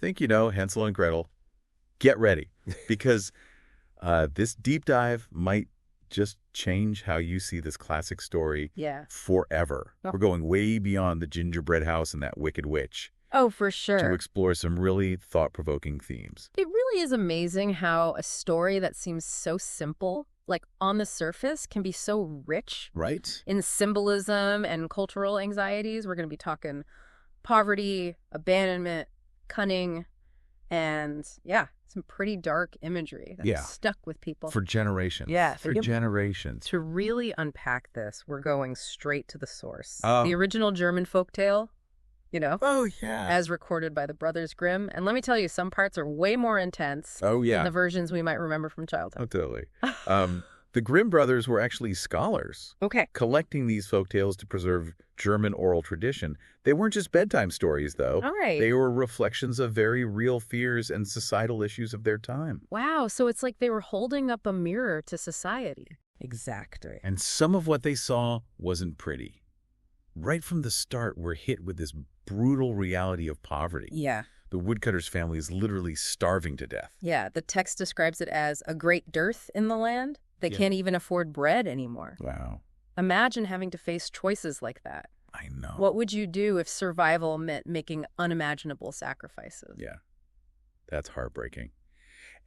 think, Hansel and Gretel. Get ready, because this deep dive might just change how you see this classic story forever. Oh. We're going way beyond the gingerbread house and that wicked witch Oh, for to sure. explore some really thought-provoking themes. It really is amazing how a story that seems so simple, like on the surface, can be so rich Right? in symbolism and cultural anxieties. We're going to be talking poverty, abandonment, cunning, and some pretty dark imagery that's stuck with people. For generations. Yeah, For generations. To really unpack this, we're going straight to the source. Oh. The original German folktale, Oh, yeah. as recorded by the Brothers Grimm. And let me tell you, some parts are way more intense Oh, yeah. than the versions we might remember from childhood. Oh, totally. The Grimm brothers were actually scholars, Okay. collecting these folktales to preserve German oral tradition. They weren't just bedtime stories, though. All right. They were reflections of very real fears and societal issues of their time. Wow, so it's like they were holding up a mirror to society. Exactly. And some of what they saw wasn't pretty. Right from the start, we're hit with this brutal reality of poverty. Yeah. The woodcutter's family is literally starving to death. Yeah, the text describes it as a great dearth in the land. They can't even afford bread anymore. Wow. Imagine having to face choices like that. I know. What would you do if survival meant making unimaginable sacrifices? Yeah. That's heartbreaking.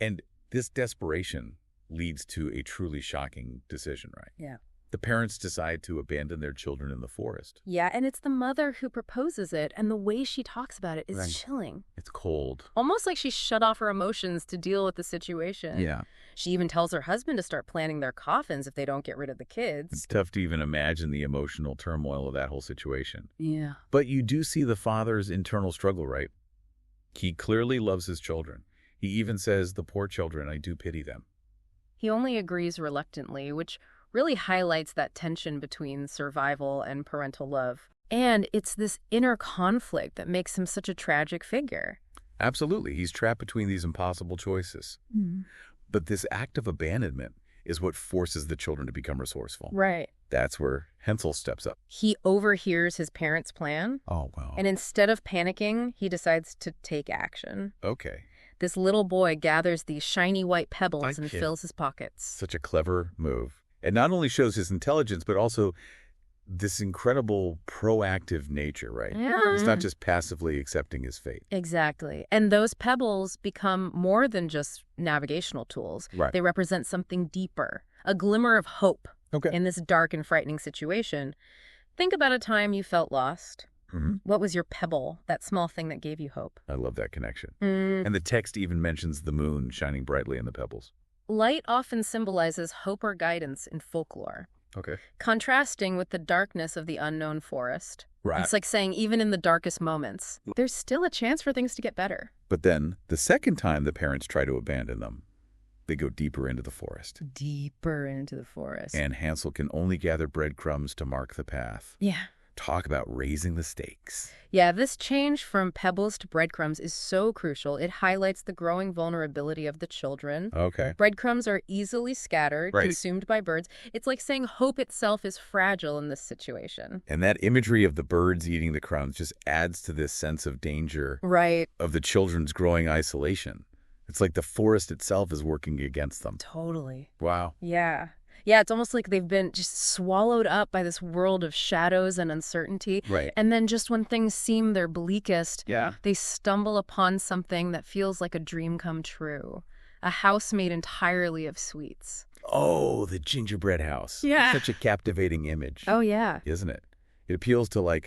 And this desperation leads to a truly shocking decision, right? Yeah. The parents decide to abandon their children in the forest. Yeah, and it's the mother who proposes it, and the way she talks about it is Right. chilling. It's cold. Almost like she shut off her emotions to deal with the situation. Yeah. She even tells her husband to start planning their coffins if they don't get rid of the kids. It's tough to even imagine the emotional turmoil of that whole situation. Yeah. But you do see the father's internal struggle, right? He clearly loves his children. He even says, "The poor children, I do pity them." He only agrees reluctantly, which really highlights that tension between survival and parental love. And it's this inner conflict that makes him such a tragic figure. Absolutely. He's trapped between these impossible choices. But this act of abandonment is what forces the children to become resourceful. Right. That's where Hansel steps up. He overhears his parents' plan, Oh, wow. and instead of panicking, he decides to take action. Okay. This little boy gathers these shiny white pebbles Like and him. fills his pockets. Such a clever move. It not only shows his intelligence, but also this incredible proactive nature, right? Yeah. He's not just passively accepting his fate. Exactly. And those pebbles become more than just navigational tools. Right. They represent something deeper, a glimmer of hope Okay. in this dark and frightening situation. Think about a time you felt lost. What was your pebble, that small thing that gave you hope? I love that connection. And the text even mentions the moon shining brightly in the pebbles. Light often symbolizes hope or guidance in folklore, Okay. contrasting with the darkness of the unknown forest. Right. It's like saying even in the darkest moments, there's still a chance for things to get better. But then, the second time the parents try to abandon them, they go deeper into the forest. Deeper into the forest. And Hansel can only gather breadcrumbs to mark the path. Yeah. Talk about raising the stakes. Yeah, this change from pebbles to breadcrumbs is so crucial. It highlights the growing vulnerability of the children. Okay. Breadcrumbs are easily scattered, Right. consumed by birds. It's like saying hope itself is fragile in this situation. And that imagery of the birds eating the crumbs just adds to this sense of danger Right. of the children's growing isolation. It's like the forest itself is working against them. Totally. Wow. Yeah. Yeah, it's almost like they've been just swallowed up by this world of shadows and uncertainty. Right. And then just when things seem their bleakest, Yeah. they stumble upon something that feels like a dream come true. A house made entirely of sweets. Oh, the gingerbread house. Yeah. Such a captivating image. Oh, yeah. Isn't it? It appeals to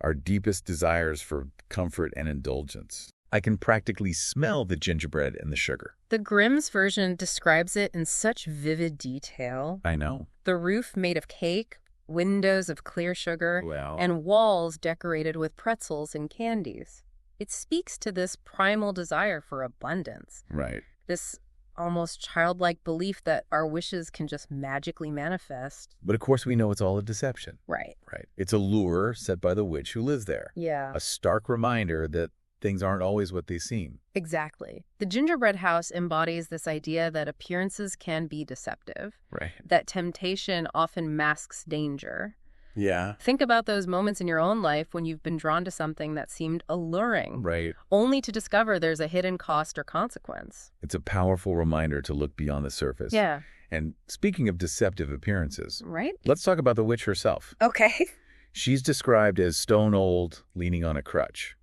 our deepest desires for comfort and indulgence. I can practically smell the gingerbread and the sugar. The Grimm's version describes it in such vivid detail. I know. The roof made of cake, windows of clear sugar, Well. and walls decorated with pretzels and candies. It speaks to this primal desire for abundance, Right. this almost childlike belief that our wishes can just magically manifest. But of course we know it's all a deception. Right. Right. It's a lure set by the witch who lives there. Yeah. A stark reminder that things aren't always what they seem. Exactly. The gingerbread house embodies this idea that appearances can be deceptive, Right. that temptation often masks danger. Yeah. Think about those moments in your own life when you've been drawn to something that seemed alluring, Right. only to discover there's a hidden cost or consequence. It's a powerful reminder to look beyond the surface. Yeah. And speaking of deceptive appearances, right? Let's talk about the witch herself. Okay. She's described as stone old, leaning on a crutch.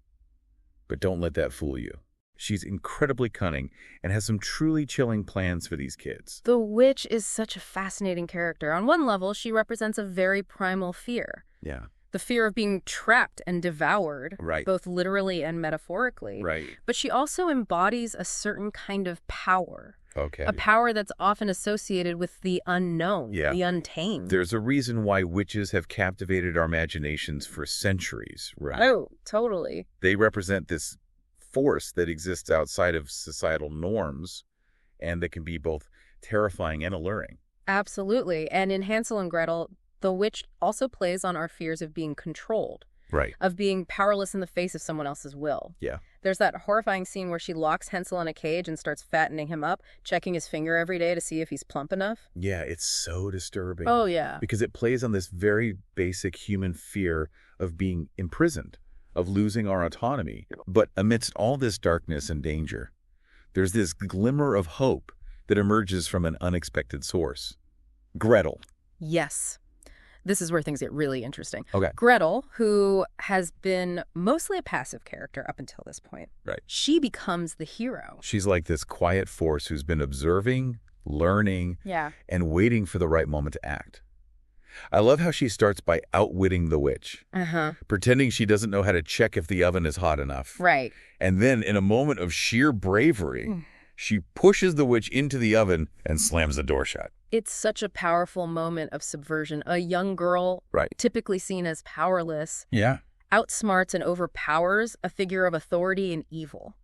But don't let that fool you. She's incredibly cunning and has some truly chilling plans for these kids. The witch is such a fascinating character. On one level, she represents a very primal fear. Yeah. The fear of being trapped and devoured, Right. both literally and metaphorically. Right. But she also embodies a certain kind of power. Okay. A power that's often associated with the unknown, Yeah. the untamed. There's a reason why witches have captivated our imaginations for centuries, right? Oh, totally. They represent this force that exists outside of societal norms and that can be both terrifying and alluring. Absolutely. And in Hansel and Gretel, the witch also plays on our fears of being controlled, Right. of being powerless in the face of someone else's will. Yeah. There's that horrifying scene where she locks Hansel in a cage and starts fattening him up, checking his finger every day to see if he's plump enough. Yeah, it's so disturbing. Oh, yeah. Because it plays on this very basic human fear of being imprisoned, of losing our autonomy. But amidst all this darkness and danger, there's this glimmer of hope that emerges from an unexpected source. Gretel. Yes. This is where things get really interesting. Okay. Gretel, who has been mostly a passive character up until this point, Right. she becomes the hero. She's like this quiet force who's been observing, learning, Yeah. and waiting for the right moment to act. I love how she starts by outwitting the witch, pretending she doesn't know how to check if the oven is hot enough. Right. And then, in a moment of sheer bravery, she pushes the witch into the oven and slams the door shut. It's such a powerful moment of subversion. A young girl, Right. typically seen as powerless, Yeah. outsmarts and overpowers a figure of authority and evil.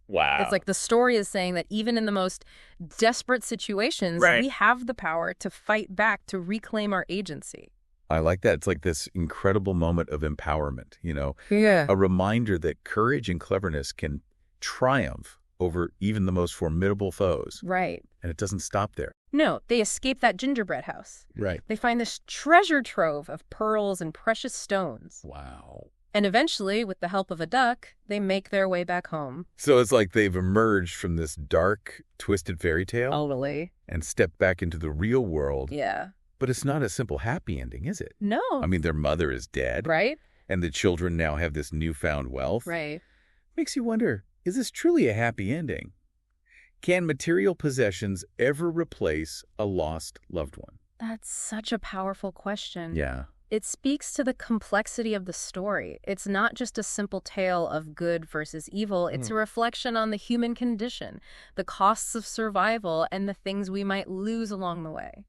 Wow. It's like the story is saying that even in the most desperate situations, Right. we have the power to fight back, to reclaim our agency. I like that. It's like this incredible moment of empowerment, you know, Yeah. a reminder that courage and cleverness can triumph over even the most formidable foes. Right. And it doesn't stop there. No, they escape that gingerbread house. Right. They find this treasure trove of pearls and precious stones. Wow. And eventually, with the help of a duck, they make their way back home. So it's like they've emerged from this dark, twisted fairy tale Totally. and stepped back into the real world. Yeah. But it's not a simple happy ending, is it? No. I mean, their mother is dead. Right? And the children now have this newfound wealth. Right. Makes you wonder, is this truly a happy ending? Can material possessions ever replace a lost loved one? That's such a powerful question. Yeah. It speaks to the complexity of the story. It's not just a simple tale of good versus evil. It's a reflection on the human condition, the costs of survival, and the things we might lose along the way.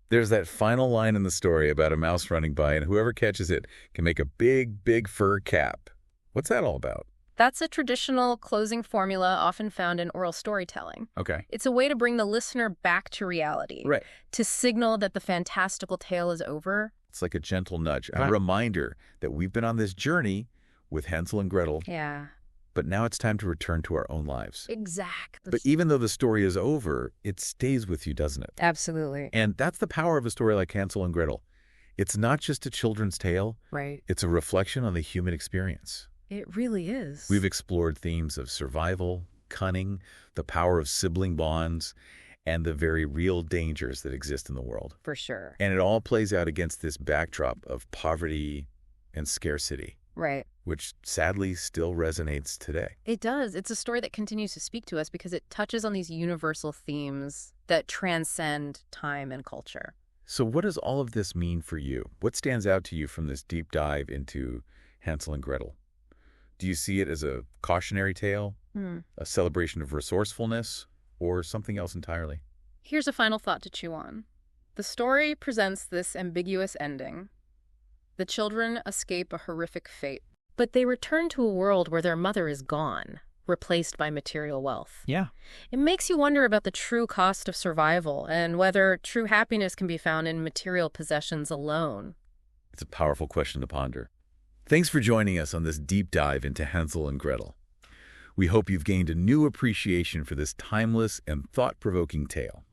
There's that final line in the story about a mouse running by, and whoever catches it can make a big, big fur cap. What's that all about? That's a traditional closing formula often found in oral storytelling. Okay. It's a way to bring the listener back to reality, Right. to signal that the fantastical tale is over. It's like a gentle nudge, a reminder that we've been on this journey with Hansel and Gretel, Yeah. but now it's time to return to our own lives. Exactly. But even though the story is over, it stays with you, doesn't it? Absolutely. And that's the power of a story like Hansel and Gretel. It's not just a children's tale. Right. It's a reflection on the human experience. It really is. We've explored themes of survival, cunning, the power of sibling bonds, and the very real dangers that exist in the world. For sure. And it all plays out against this backdrop of poverty and scarcity, Right. which sadly still resonates today. It does. It's a story that continues to speak to us because it touches on these universal themes that transcend time and culture. So what does all of this mean for you? What stands out to you from this deep dive into Hansel and Gretel? Do you see it as a cautionary tale, a celebration of resourcefulness, or something else entirely? Here's a final thought to chew on. The story presents this ambiguous ending. The children escape a horrific fate, but they return to a world where their mother is gone, replaced by material wealth. Yeah. It makes you wonder about the true cost of survival and whether true happiness can be found in material possessions alone. It's a powerful question to ponder. Thanks for joining us on this deep dive into Hansel and Gretel. We hope you've gained a new appreciation for this timeless and thought-provoking tale.